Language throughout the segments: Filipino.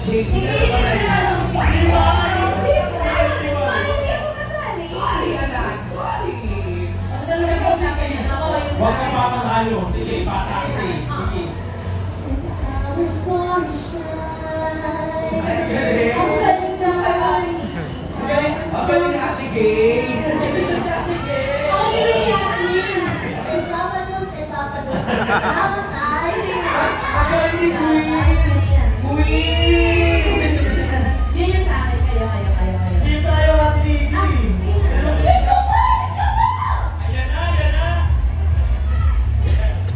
Jake. Hindi sinanong si Jake. Hindi ako kasali. Sorry, anak. Sorry. Ano talaga kausapin niyo? Ako yung Huwag kang papatalo. Sige, patake. Sige. Our storm shine. Galing. Ang galing sa pag-asi. Ang galing nga si Gay. Ako si Ray Yasmin. Esapadus. Tama tayo. Ang galing ni Queen. Queen. Yun yung sa akin. Kayo. Sino tayo, Ate Nikki? Sige na. Let's go po! Ayan na.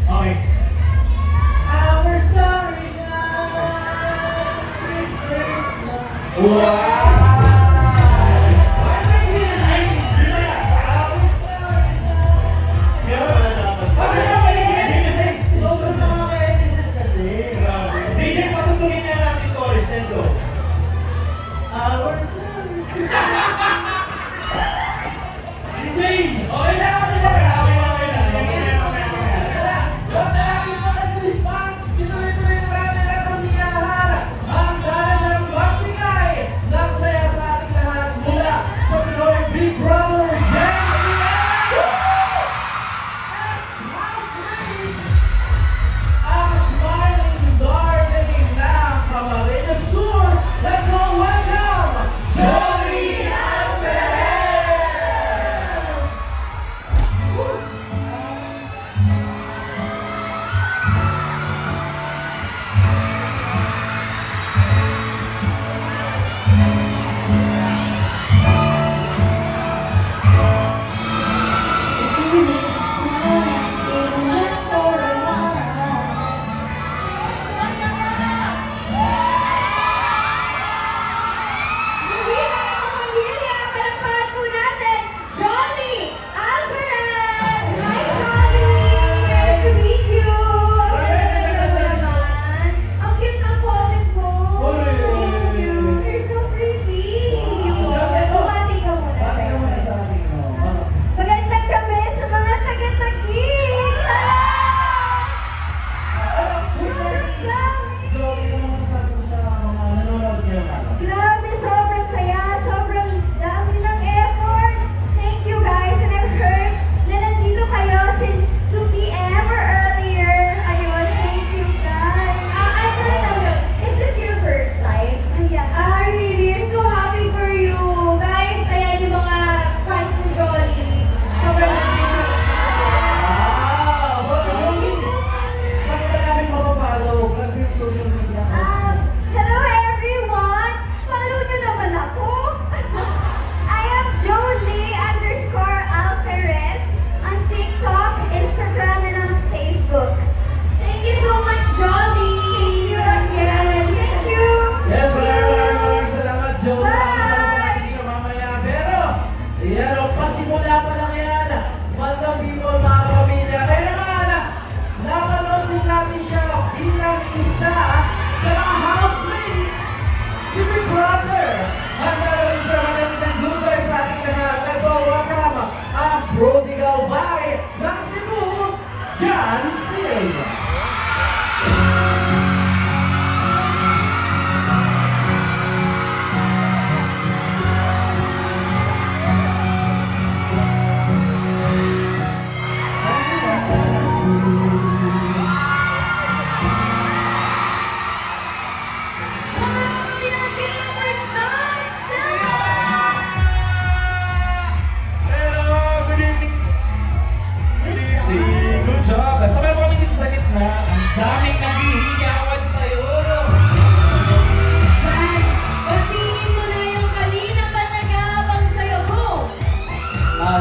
Okay. Our story shine this Christmas. Wow.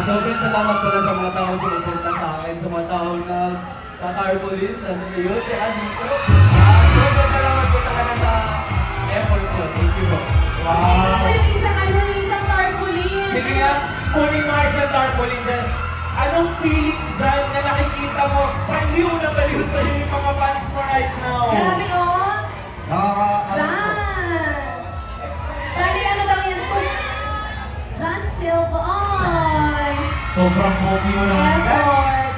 Sobrang salamat pala sa mga taong sumuporta sa akin, sa mga taong nag-tarpaulin, yun, tsaka dito. Sobrang salamat po talaga sa effort ko. Thank you po. Tingnan mo yung isang tarpaulin. Sige nga, kunin mo isang tarpaulin dyan. Anong feeling dyan na nakikita mo, baliw na baliw sa'yo yung mga fans mo right now? Grabe, oh! John! Bali, ano daw yan? John Silva. Ay! Sobrang pogi mo naman. Effort.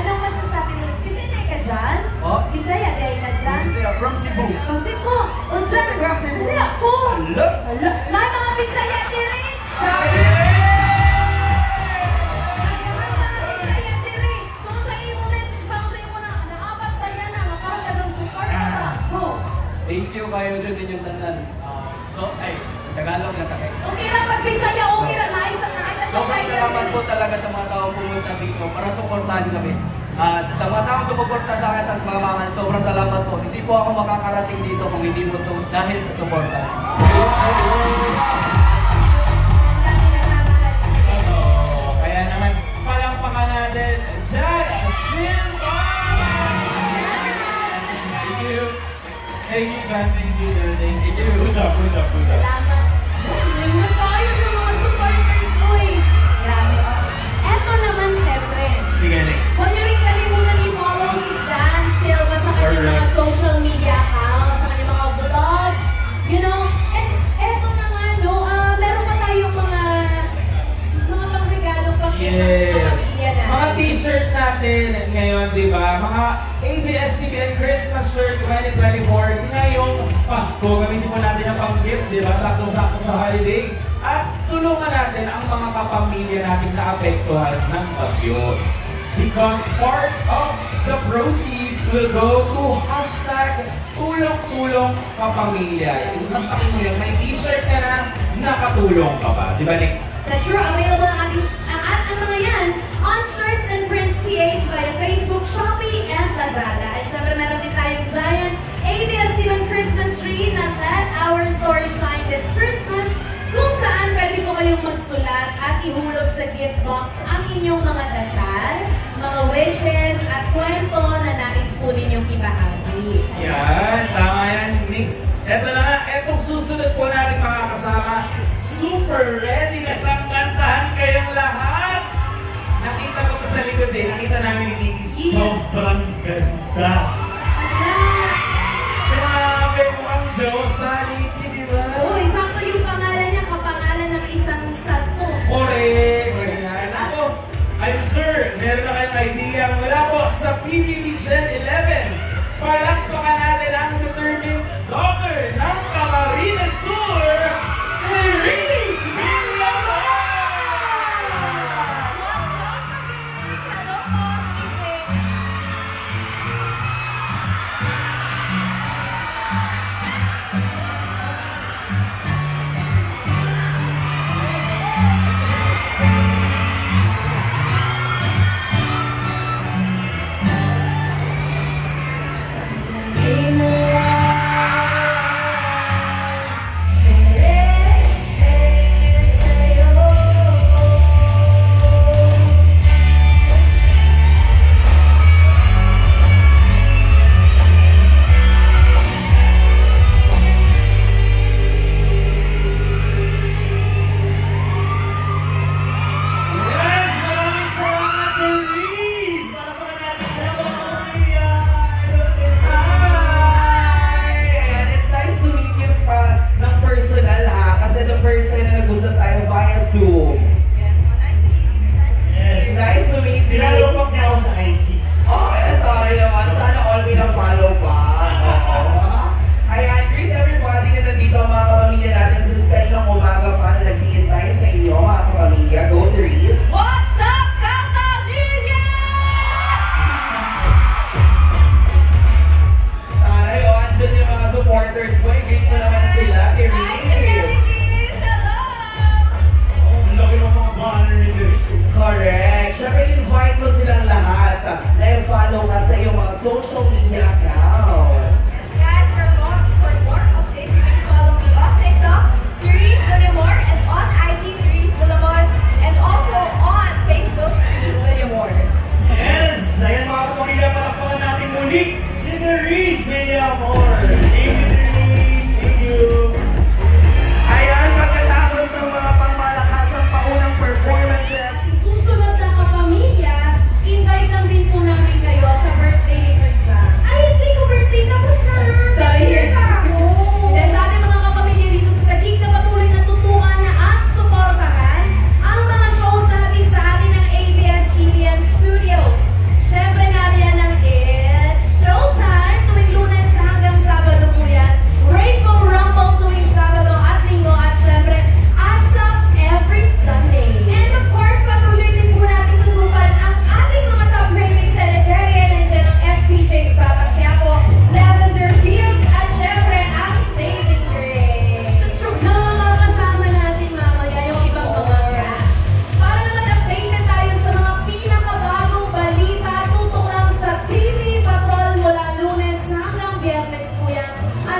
Anong masasabi mo? Bisaya ka dyan? Oh? Bisaya ka dyan? Bisaya, from Cebu. Kasi po, o dyan, masaya po. Hello! Hala, may mga Bisaya diri. Nagawa mga Bisaya diri. So, kung sa imo message ba, kung sa imo na, naapat ba yan na, makaragagang support ka ba? Go. Thank you kayo dyan din yung tandan. Tagalog na tagay. Okay ra pag Bisaya, okay ra, naisa na ay nasa Sobrang salamat po talaga sa mga taong pumunta dito para suportahan kami. At sa mga taong sumuporta sa akin at mamahan, sobrang salamat po. Hindi po ako makakarating dito kung hindi po ito dahil sa suporta. Kaya naman, palakpakan natin, Jan Silva! Thank you. Thank you, Jan. Thank you, Jan. Thank you. Good job, good job, good job. Salamat. Nandun tayo sa mga supporters, uy. Grabe. Eto naman, syempre. Sige, next. Huwag niyo rin kalimutan i-follow si Jan Silva sa kanyang mga Correct. social media accounts, sa kanyang mga vlogs, you know. And eto na nga, no, meron pa tayong mga pangregalo pang Yes. kapamilya natin. Mga t-shirt natin ngayon, di ba? Mga ABS-CBN Christmas shirt 2024. Ngayong Pasko, gamitin po natin yung pang-gift, di ba? Sakto-sakto sa holidays. At tulungan natin ang mga kapamilya natin na apektuhan ng bagyo. Because parts of the proceeds will go to #tulong-tulong kapamilya. Ipapakin mo yun, may t-shirt ka na, nakatulong ka ba? Di ba, next? Sa True, available ang ating ang mga yan on Shirts and Prints PH via Facebook, Shopee, and Lazada. At syempre meron din tayong giant ABS-CBN Christmas tree na Let Our Story Shine This Christmas, kung saan pwede po kayong magsulat at ihulog sa gift box ang inyong mga dasal, mga wishes, at kwento na nais po ninyong ibahagi. Yan, tama yan, Nix. Eto na nga, etong susunod po natin makakasama. Super ready na siyang kantahan kayong lahat. Nakita ko to sa likod eh, nakita namin ni Nix. Yes. Sobrang ganda. Grabe mo ang Diyos sa Niki, di ba? Uy, sakto yung pangalan niya, kapangalan ng isang santo. Correct! Ayan. Ako, I'm sure meron na kayong idea mula po sa PBB Gen 11. Palakpakan natin ang determined daughter ng Camarines Sur, Liris Villamor!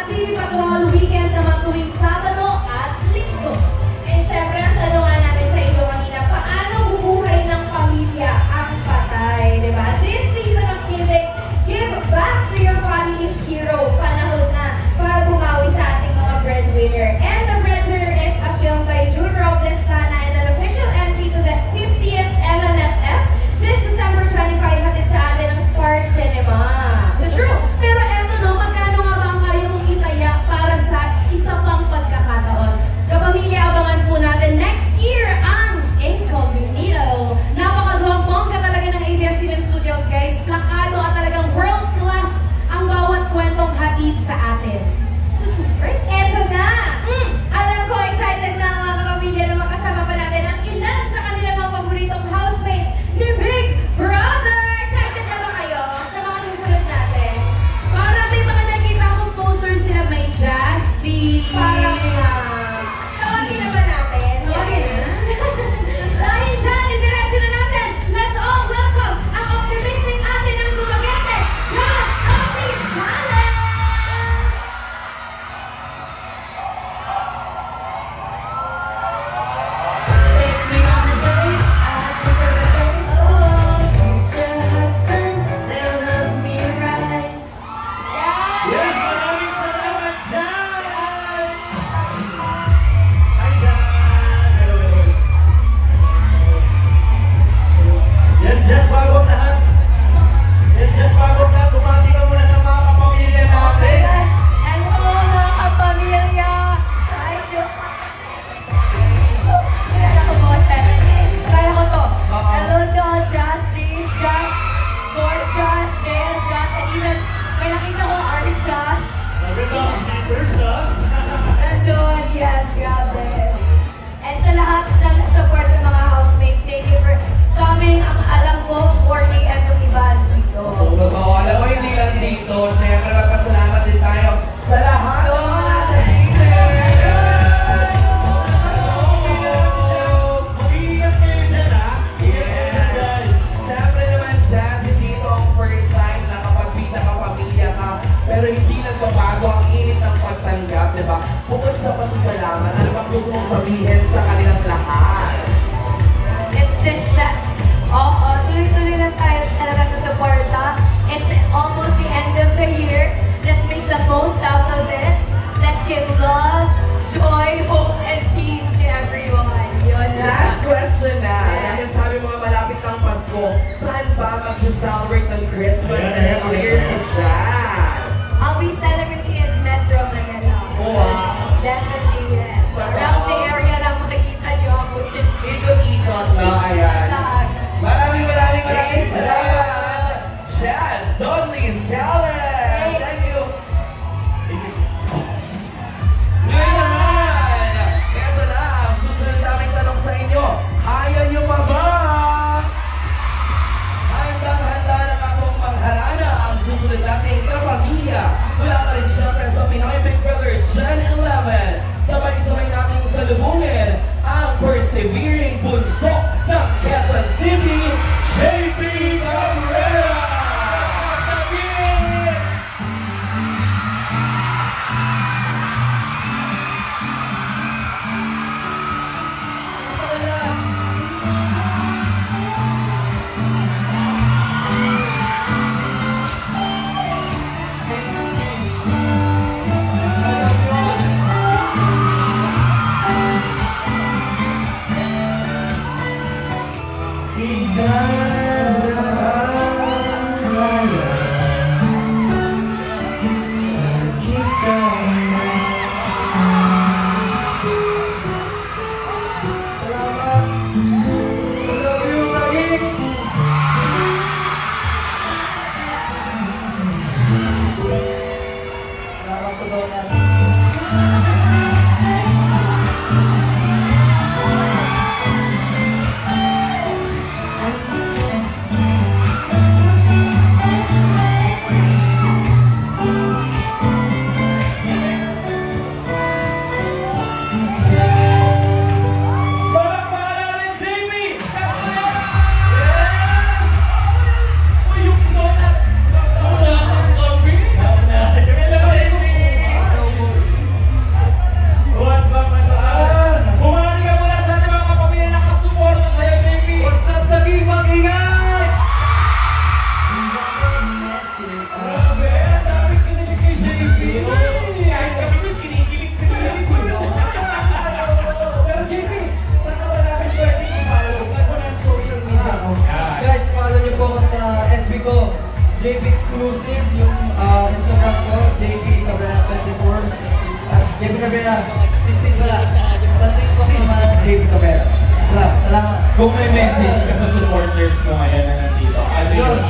TV Patrol Weekend naman tuwing Sabado at Linggo. And syempre, ang tanungan namin sa iyo kanina, paano bubuhay ng pamilya ang patay, di ba? This season of giving, give back to your family's hero. Panahon na para bumawi sa ating mga breadwinner. And the breadwinner is a film by June Robles Lana and an official entry to the 50th MMFF. This December 25, hatid sa atin ng Star Cinema. So true! Pero eto no, magkano nga ba ang kaya mong itaya para sa isa pang pagkakataon? Kapamilya, abangan po natin next year ang Incognito. Napakagwampong ka talaga ng ABS-CBN Studios, guys. Plakado at talagang world class ang bawat kwentong hatid sa atin. So true, right? Eto na! Alam ko, excited na ang mga kapamilya na makasama pa natin ang ilan sa kanilang mga paboritong housemates ni Big Brother! Excited na ba kayo sa mga susunod natin? Parang may mga nakita akong posters sila, may Justin. Parang tawagin na ba natin? Tawagin na. Dahil dyan, indiretso na natin. Let's all welcome ang optimistic atin ng Dumaguete, Just Optis Challenge! Take me on a date, I deserve a taste. Oh, future husband, they'll love me right. Yeah! Yes, maraming salamat, Jazz! Hi, Jazz! Hello, hello. Yes, Jazz, bago ang lahat. Yes, Jazz, bago ang lahat. Bumati ka muna sa mga kapamilya natin. Hello mga kapamilya! Hi, Josh! Kaya ko boses. Kaya ko to. Hello to Justice, Just, Gorgeous, JL Just, and even may nakita ko Ari Just. Maganda ang visitors, ha? Nandun, yes, grabe. And sa lahat na nag-support sa mga housemates, thank you for coming. Ang alam ko, 4 AM yung iba dito. Totoo, alam mo, hindi lang dito. Siyempre, magpasalamat din tayo sa lahat ng mga nasa Mag-iingat kayo dyan, ha? Ingat kayo, guys. Siyempre naman, Jazz, hindi ito ang first time na nakapagpita ka pamilya ka, pero hindi nagbabago ang init ng pagtanggap, di ba? Bukod sa pasasalamat, ano bang gusto mong sabihin sa kanilang lahat? It's this oo, tuloy-tuloy lang tayo talaga sa suporta. It's almost the end of the year. Let's make the most out of it. Let's give love, joy, hope, and peace to everyone. Yun na. Last question na, dahil sabi mga malapit ng Pasko, saan ba mag-celebrate ng Christmas and New Year's si Jazz? I'll be celebrating at Metro Manila. Wow. Definitely, yes. Around the area lang makikita niyo ako. Ikot-ikot na, ayan. Maraming salamat! Jazz, Donnelly, Scalen! Thank you! Ngayon naman, eto na ang susunod naming tanong sa inyo. Kaya niyo pa ba? Handang-handa na akong mangharana ang susunod nating kapamilya. Mula pa rin syempre sa Pinoy Big Brother Gen 11. Sabay-sabay nating salubungin ang persevering bunso ng Quezon City, JP Cabrera! exclusive yung Instagram ko, JP Cabrera 24, 16. JP Cabrera, 16 pala. Sa TikTok naman, JP Cabrera. Salamat. Kung may message ka sa supporters mo ngayon na nandito, ano yun?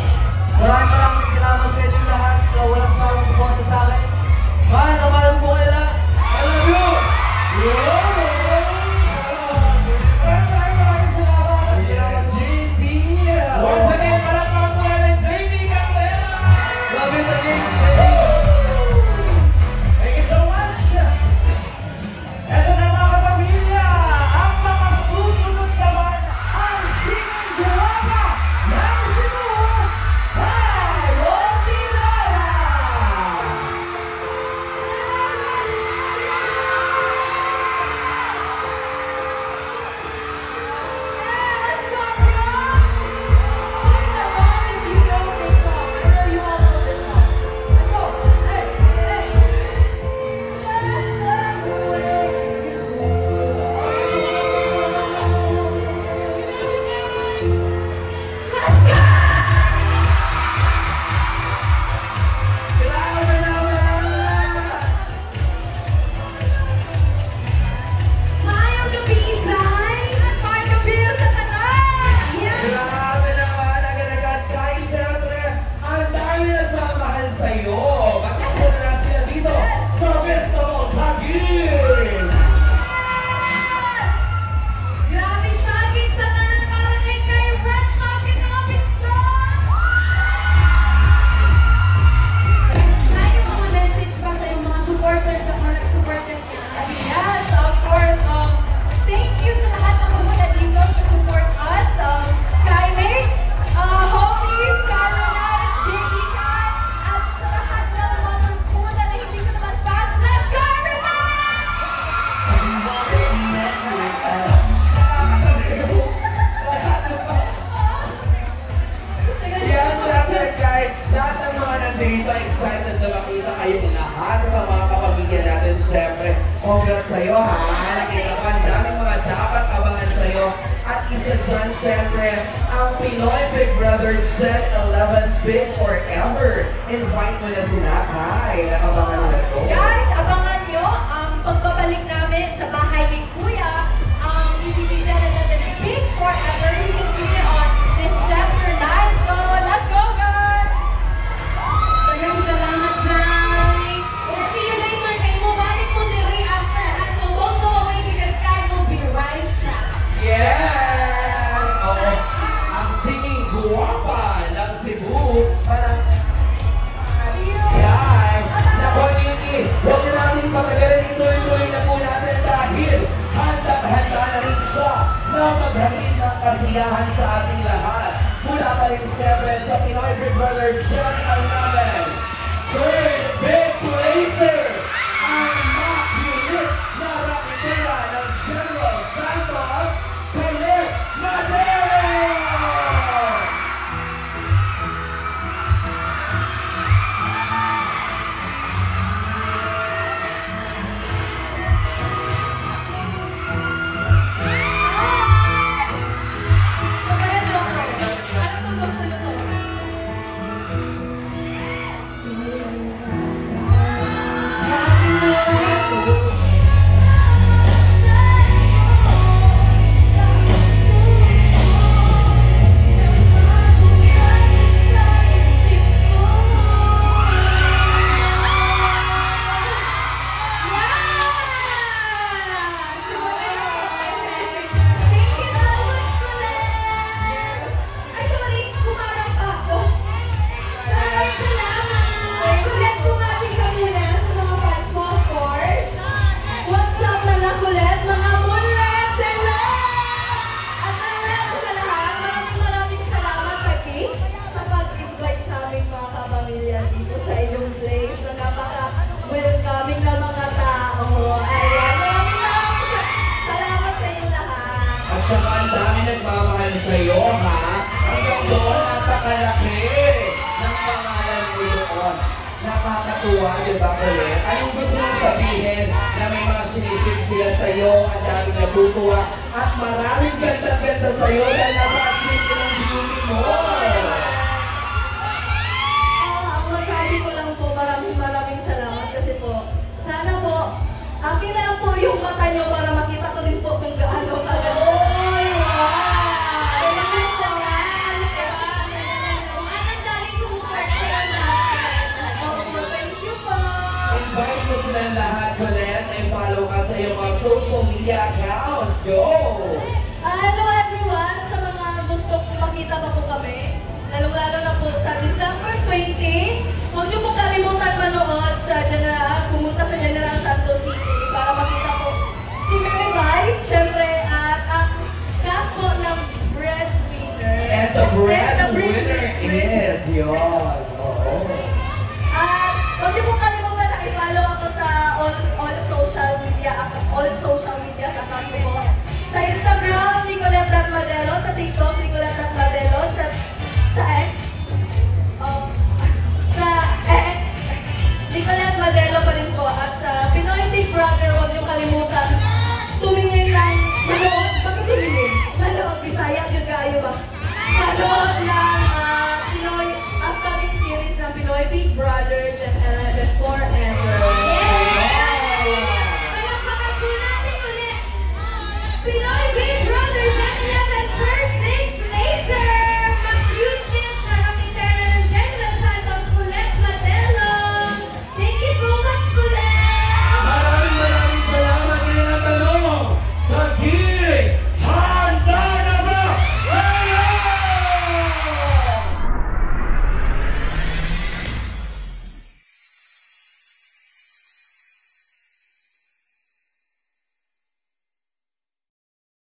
Maraming salamat sa inyo lahat sa walang sawang suporta sa akin. Mahal na mahal ko kayo lahat. I love you! Maraming salamat. JP! Once again, palakpakan mo na ng JP Cabrera! Love you, Tagig! Thank you so much! Eto na mga kapamilya, ang mga susunod naman ang singing drama ng Cebu, Olpidora! Yes, Sonia! Sing along if you know this song. I know you all know this song. Let's go. Hey, hey. Just the way you are. Let's go! Grabe naman! Maayong gabi, Itay! At maayong gabi sa tanan! Yes! Grabe naman, agad-agad guys, syempre, ang dami nagmamahal sa'yo. Matakbo na lang sila dito sa Festival Taguig! Grabe siya, sa tanan para kay Red Shopping Office ko! May mga message pa sa iyong mga supporters na mga nag-support ka niya. Yes, of course. Thank you sa lahat ng pumunta dito to support us. Kaimates, homies, Carolinas, JP Kat, at sa lahat ng mga pumunta na hindi ko naman fans. Let's go, everybody! Yan, syempre guys, lahat ng mga nandito, excited na makita kayong lahat ng mga kapamilya natin, syempre. Congrats sa'yo ha, nakita pa ang daming mga dapat abangan sa'yo. At isa dyan, syempre, ang Pinoy Big Brother Gen 11 Big Forever. Invite mo na sila, Kai. Nakabangan mo na to. Guys, abangan nyo ang pagbabalik namin sa bahay ni Kuya, ang ETV Gen 11 Big Forever. You can see it on December 9. So, let's go, guys! Daghang salamat, Day! We'll see you later kay mo. Balik mo diri after. So don't go away because Sky will be right back. Yes! Oo, ang singing guwapa ng Cebu. Parang See you! yan! Naku, Niki, huwag na natin patagalin, ituloy-tuloy na po natin dahil handang-handa na rin siya na maghatid ng kasiyahan sa ating lahat. Mula pa rin siyempre sa Pinoy Big Brother Gen 11. Third Big Placer, ang makilit na rakitera ng General Santos, Colette Madero! Sabayan niyo ako. Parang tugtog ko na to. Sabi mo ako, sa puso, na mabuhay sa isip mo. Thank you so much, Colette! Actually, kumarang pa ako. Maraming salamat! Colette, kumati ka muna sa mga fans mo, of course. What's up, mga Colette? Mga Moonlets! Hello! At nalala ko sa lahat, maraming salamat, Tagig, sa pag-invite sa aming mga kapamilya dito sa inyong place na napaka-welcoming na mga tao. Ayan, maraming salamat sa inyong lahat. At saka ang dami nagmamahal sa'yo, ha? Hanggang doon, napakalaki ng pangalan mo doon. Nakakatuwa, di ba, Colette? Anong gusto mong sabihin na may mga siniship sila sa'yo, ang daming natutuwa, at maraming ganda-ganda sa'yo dahil napakasimple ng beauty mo? Ang suportahan nyo para makita ko din po kung gaano kaganda. Oy, wow! Ganun po yan. At ang daming sumusupport sa'yo lahat. Opo, thank you po. Invite mo silang lahat, Colette, and follow ka sa iyong mga social media accounts. Go! Hello everyone! Sa mga gustong makita pa po kami, lalong-lalo na po sa December 20, huwag niyo pong kalimutan manood sa General, pumunta sa General Santos City para makita po si Mary Vice, syempre, at ang cast po ng Breadwinner. And the breadwinner is, yun.